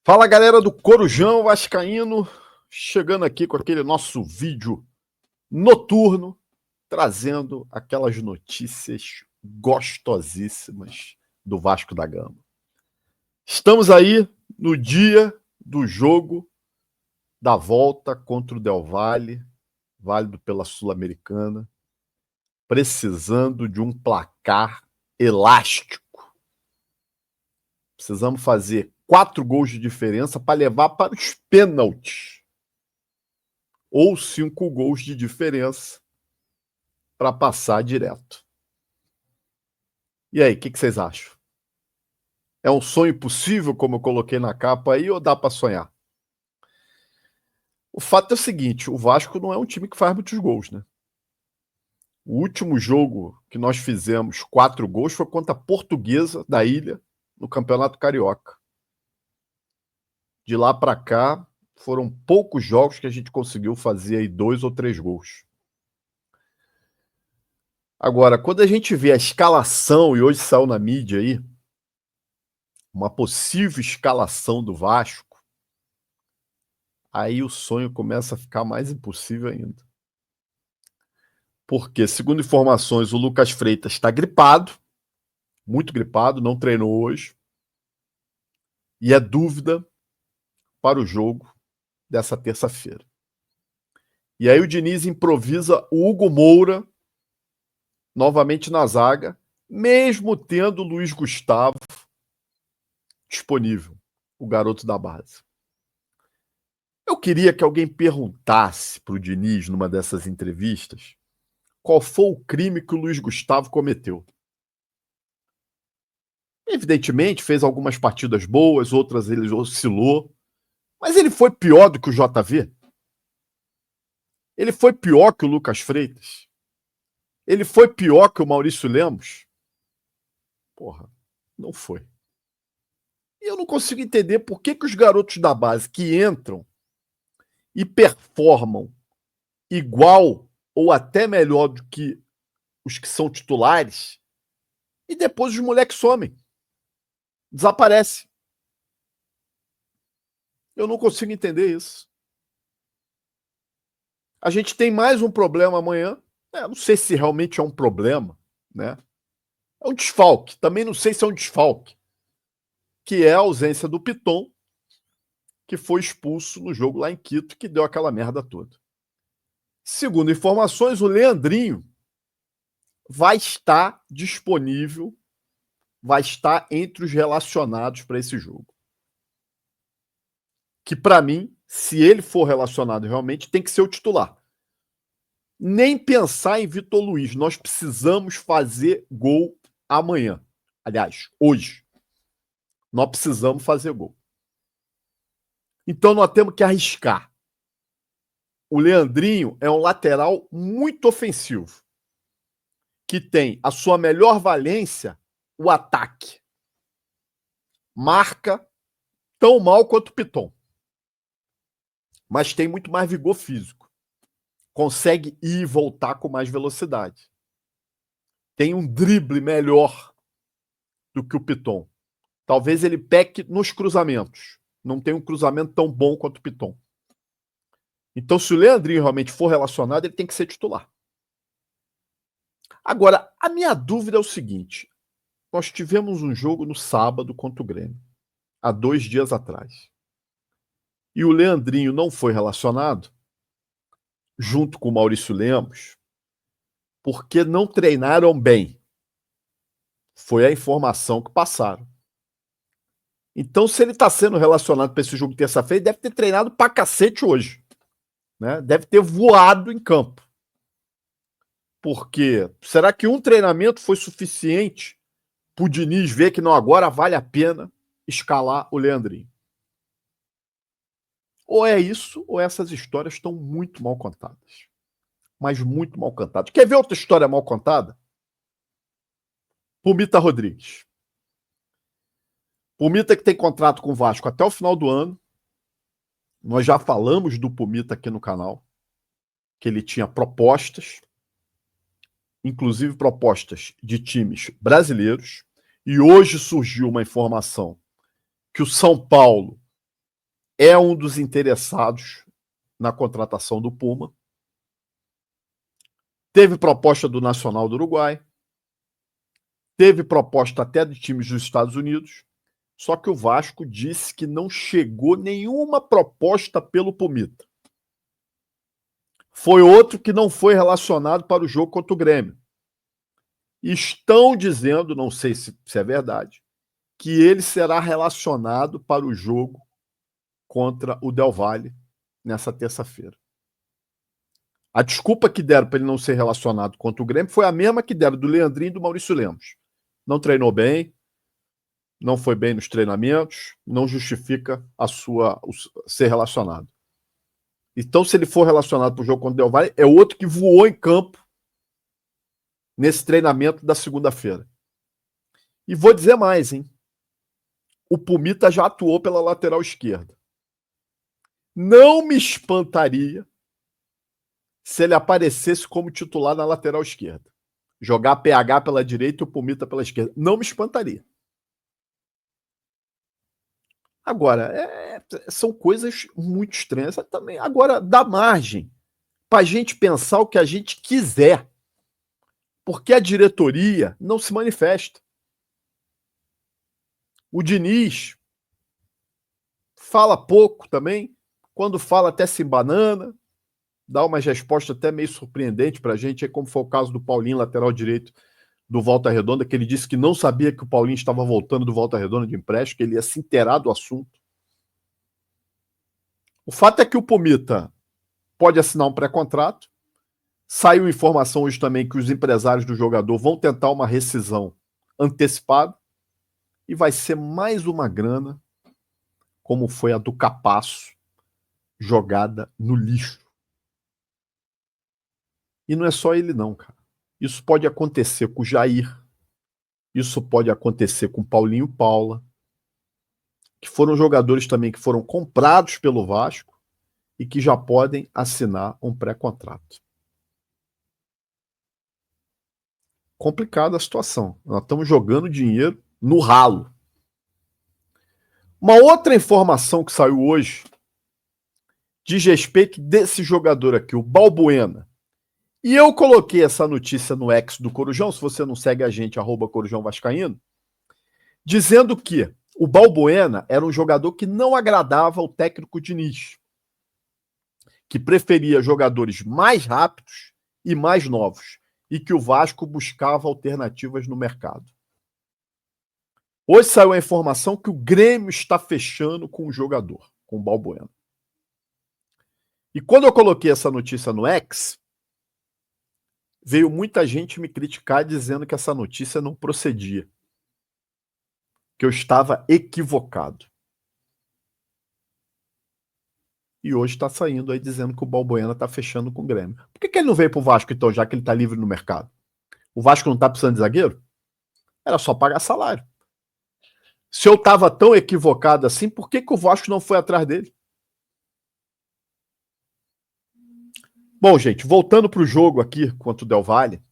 Fala, galera do Corujão Vascaíno, chegando aqui com aquele nosso vídeo noturno, trazendo aquelas notícias gostosíssimas do Vasco da Gama. Estamos aí no dia do jogo da volta contra o Del Valle, válido pela Sul-Americana, precisando de um placar elástico. Precisamos fazer 4 gols de diferença para levar para os pênaltis. Ou 5 gols de diferença para passar direto. E aí, o que vocês acham? É um sonho possível, como eu coloquei na capa aí, ou dá para sonhar? O fato é o seguinte, o Vasco não é um time que faz muitos gols, né? O último jogo que nós fizemos 4 gols foi contra a Portuguesa da Ilha, no Campeonato Carioca. De lá para cá, foram poucos jogos que a gente conseguiu fazer aí 2 ou 3 gols. Agora, quando a gente vê a escalação, e hoje saiu na mídia aí, uma possível escalação do Vasco, aí o sonho começa a ficar mais impossível ainda. Porque, segundo informações, o Lucas Freitas está gripado, muito gripado, não treinou hoje, e é dúvida para o jogo dessa terça-feira. E aí o Diniz improvisa o Hugo Moura novamente na zaga, mesmo tendo o Luiz Gustavo disponível, o garoto da base. Eu queria que alguém perguntasse para o Diniz, numa dessas entrevistas, qual foi o crime que o Luiz Gustavo cometeu. Evidentemente, fez algumas partidas boas, outras ele oscilou, mas ele foi pior do que o JV? Ele foi pior que o Lucas Freitas? Ele foi pior que o Maurício Lemos? Porra, não foi. E eu não consigo entender por que os garotos da base que entram e performam igual ou até melhor do que os que são titulares, e depois os moleques somem. Desaparece. Eu não consigo entender isso. A gente tem mais um problema amanhã. Não sei se realmente é um problema, né? É um desfalque. Também não sei se é um desfalque. Que é a ausência do Piton, que foi expulso no jogo lá em Quito, que deu aquela merda toda. Segundo informações, o Leandrinho vai estar disponível, vai estar entre os relacionados para esse jogo. Que, para mim, se ele for relacionado realmente, tem que ser o titular. Nem pensar em Vitor Luiz. Nós precisamos fazer gol amanhã. Aliás, hoje. Nós precisamos fazer gol. Então, nós temos que arriscar. O Leandrinho é um lateral muito ofensivo, que tem a sua melhor valência, o ataque. Marca tão mal quanto o Piton. Mas tem muito mais vigor físico. Consegue ir e voltar com mais velocidade. Tem um drible melhor do que o Piton. Talvez ele peque nos cruzamentos. Não tem um cruzamento tão bom quanto o Piton. Então, se o Leandrinho realmente for relacionado, ele tem que ser titular. Agora, a minha dúvida é o seguinte. Nós tivemos um jogo no sábado contra o Grêmio, há 2 dias atrás. E o Leandrinho não foi relacionado, junto com o Maurício Lemos, porque não treinaram bem. Foi a informação que passaram. Então, se ele está sendo relacionado para esse jogo de terça-feira, deve ter treinado pra cacete hoje. Né? Deve ter voado em campo. Porque será que um treinamento foi suficiente para o Diniz ver que não agora vale a pena escalar o Leandrinho? Ou é isso, ou essas histórias estão muito mal contadas. Mas muito mal contadas. Quer ver outra história mal contada? Pumita Rodrigues. Pumita que tem contrato com o Vasco até o final do ano. Nós já falamos do Pumita aqui no canal, que ele tinha propostas, inclusive propostas de times brasileiros, e hoje surgiu uma informação que o São Paulo é um dos interessados na contratação do Puma. Teve proposta do Nacional do Uruguai, teve proposta até de times dos Estados Unidos, só que o Vasco disse que não chegou nenhuma proposta pelo Pumita. Foi outro que não foi relacionado para o jogo contra o Grêmio. Estão dizendo, não sei se é verdade, que ele será relacionado para o jogo contra o Del Valle nessa terça-feira. A desculpa que deram para ele não ser relacionado contra o Grêmio foi a mesma que deram do Leandrinho e do Maurício Lemos. Não treinou bem, não foi bem nos treinamentos, não justifica ser relacionado. Então, se ele for relacionado para o jogo contra o Del Valle, é outro que voou em campo nesse treinamento da segunda-feira. E vou dizer mais, hein? O Pumita já atuou pela lateral esquerda. Não me espantaria se ele aparecesse como titular na lateral esquerda. Jogar PH pela direita e o Pumita pela esquerda. Não me espantaria. Agora, são coisas muito estranhas também. Agora, dá margem para a gente pensar o que a gente quiser. Porque a diretoria não se manifesta. O Diniz fala pouco também. Quando fala, até se embanana. Dá umas respostas até meio surpreendentes para a gente, como foi o caso do Paulinho, lateral direito do Volta Redonda, que ele disse que não sabia que o Paulinho estava voltando do Volta Redonda de empréstimo, que ele ia se inteirar do assunto. O fato é que o Pumita pode assinar um pré-contrato. Saiu informação hoje também que os empresários do jogador vão tentar uma rescisão antecipada e vai ser mais uma grana, como foi a do Capasso, jogada no lixo. E não é só ele não, cara. Isso pode acontecer com o Jair, isso pode acontecer com o Paulinho Paula, que foram jogadores também que foram comprados pelo Vasco e que já podem assinar um pré-contrato. Complicada a situação. Nós estamos jogando dinheiro no ralo. Uma outra informação que saiu hoje diz respeito desse jogador aqui, o Balbuena. E eu coloquei essa notícia no X do Corujão, se você não segue a gente, @Corujão Vascaíno, dizendo que o Balbuena era um jogador que não agradava ao técnico Diniz, que preferia jogadores mais rápidos e mais novos, e que o Vasco buscava alternativas no mercado. Hoje saiu a informação que o Grêmio está fechando com o jogador, com o Balbuena. E quando eu coloquei essa notícia no X, veio muita gente me criticar dizendo que essa notícia não procedia, que eu estava equivocado. E hoje está saindo aí dizendo que o Balbuena está fechando com o Grêmio. Por que ele não veio para o Vasco, então, já que ele está livre no mercado? O Vasco não está precisando de zagueiro? Era só pagar salário. Se eu estava tão equivocado assim, por que o Vasco não foi atrás dele? Bom, gente, voltando para o jogo aqui contra o Del Valle,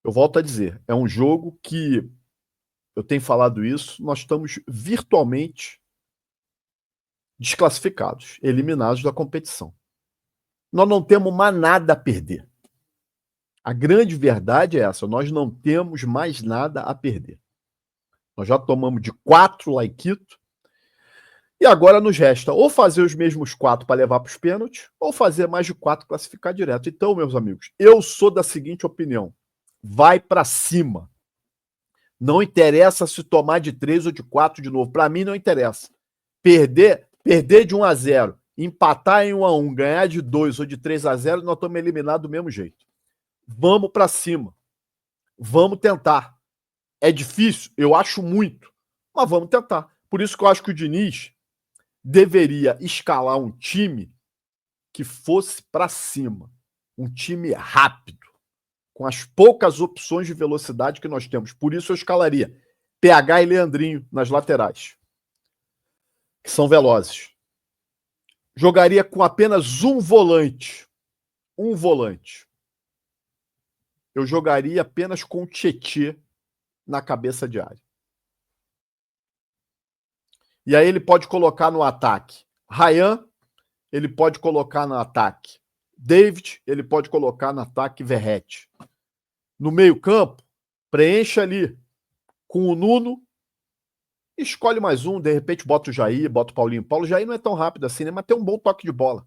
eu volto a dizer, é um jogo que, eu tenho falado isso, nós estamos virtualmente desclassificados, eliminados da competição. Nós não temos mais nada a perder. A grande verdade é essa, nós não temos mais nada a perder. Nós já tomamos de 4 lá em Quito, e agora nos resta ou fazer os mesmos 4 para levar para os pênaltis, ou fazer mais de 4 classificar direto. Então, meus amigos, eu sou da seguinte opinião, vai para cima. Não interessa se tomar de 3 ou de 4 de novo, para mim não interessa. Perder de 1-0, empatar em 1-1, ganhar de 2 ou de 3-0, nós estamos eliminados do mesmo jeito. Vamos para cima. Vamos tentar. É difícil? Eu acho muito. Mas vamos tentar. Por isso que eu acho que o Diniz deveria escalar um time que fosse para cima. Um time rápido. Com as poucas opções de velocidade que nós temos. Por isso eu escalaria PH e Leandrinho nas laterais, que são velozes. Jogaria com apenas um volante. Um volante. Eu jogaria apenas com o Tietê na cabeça de área. E aí ele pode colocar no ataque Ryan, ele pode colocar no ataque David, ele pode colocar no ataque Verratti. No meio-campo, preencha ali com o Nuno, escolhe mais um, de repente bota o Jair, bota o Paulinho Paulo. O Jair não é tão rápido assim, né? Mas tem um bom toque de bola.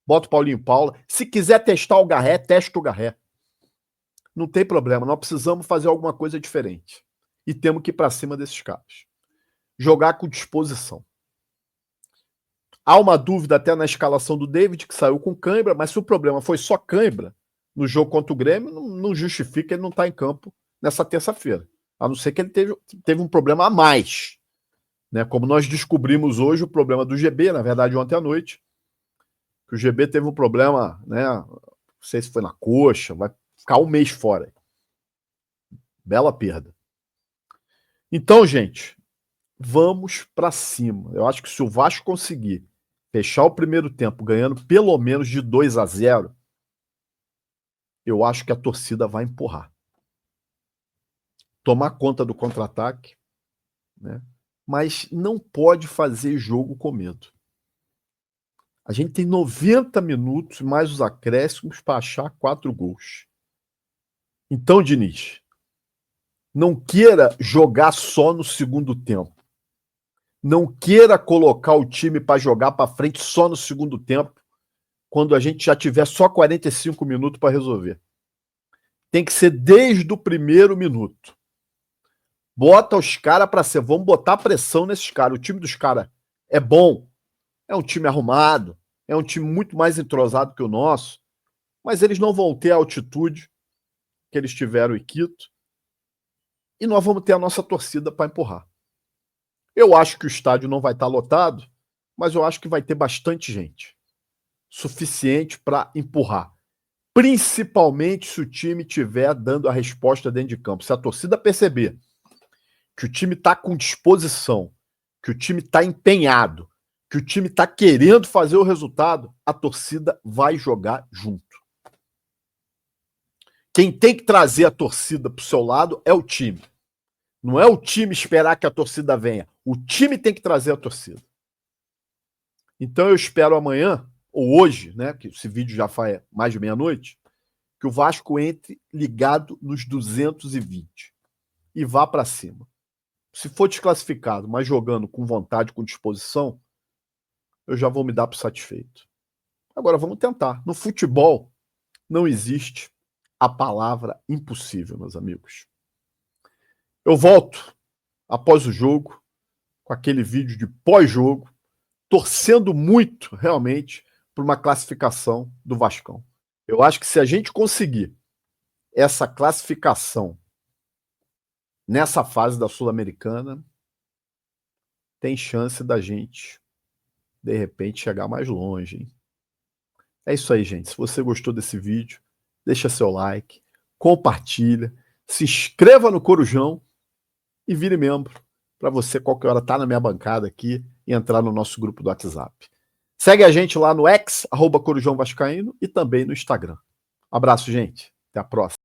Bota o Paulinho Paulo. Se quiser testar o Garré, testa o Garré. Não tem problema, nós precisamos fazer alguma coisa diferente. E temos que ir para cima desses caras. Jogar com disposição. Há uma dúvida até na escalação do David, que saiu com cãibra, mas se o problema foi só cãibra no jogo contra o Grêmio, não justifica ele não estar em campo nessa terça-feira. A não ser que ele teve um problema a mais. Né? Como nós descobrimos hoje o problema do GB, na verdade ontem à noite, que o GB teve um problema, né? Não sei se foi na coxa, vai ficar um mês fora. Bela perda. Então, gente, vamos para cima. Eu acho que se o Vasco conseguir fechar o primeiro tempo ganhando pelo menos de 2-0, eu acho que a torcida vai empurrar. Tomar conta do contra-ataque, né? Mas não pode fazer jogo com medo. A gente tem 90 minutos mais os acréscimos para achar 4 gols. Então, Diniz, não queira jogar só no segundo tempo. Não queira colocar o time para jogar para frente só no segundo tempo, quando a gente já tiver só 45 minutos para resolver. Tem que ser desde o primeiro minuto. Bota os caras para ser. Vamos botar pressão nesses caras. O time dos caras é bom, é um time arrumado, é um time muito mais entrosado que o nosso, mas eles não vão ter a altitude que eles tiveram em Quito, e nós vamos ter a nossa torcida para empurrar. Eu acho que o estádio não vai estar lotado, mas eu acho que vai ter bastante gente. Suficiente para empurrar. Principalmente se o time estiver dando a resposta dentro de campo. Se a torcida perceber que o time está com disposição, que o time está empenhado, que o time está querendo fazer o resultado, a torcida vai jogar junto. Quem tem que trazer a torcida para o seu lado é o time. Não é o time esperar que a torcida venha. O time tem que trazer a torcida. Então eu espero amanhã, ou hoje, né, que esse vídeo já faz mais de meia-noite, que o Vasco entre ligado nos 220 e vá para cima. Se for desclassificado, mas jogando com vontade, com disposição, eu já vou me dar por satisfeito. Agora vamos tentar. No futebol não existe a palavra impossível, meus amigos. Eu volto após o jogo com aquele vídeo de pós-jogo, torcendo muito, realmente, por uma classificação do Vascão. Eu acho que se a gente conseguir essa classificação nessa fase da Sul-Americana, tem chance da gente, de repente, chegar mais longe, hein? É isso aí, gente. Se você gostou desse vídeo, deixa seu like, compartilha, se inscreva no Corujão e vire membro para você, qualquer hora, estar na minha bancada aqui e entrar no nosso grupo do WhatsApp. Segue a gente lá no X, @Corujão Vascaíno, e também no Instagram. Abraço, gente. Até a próxima.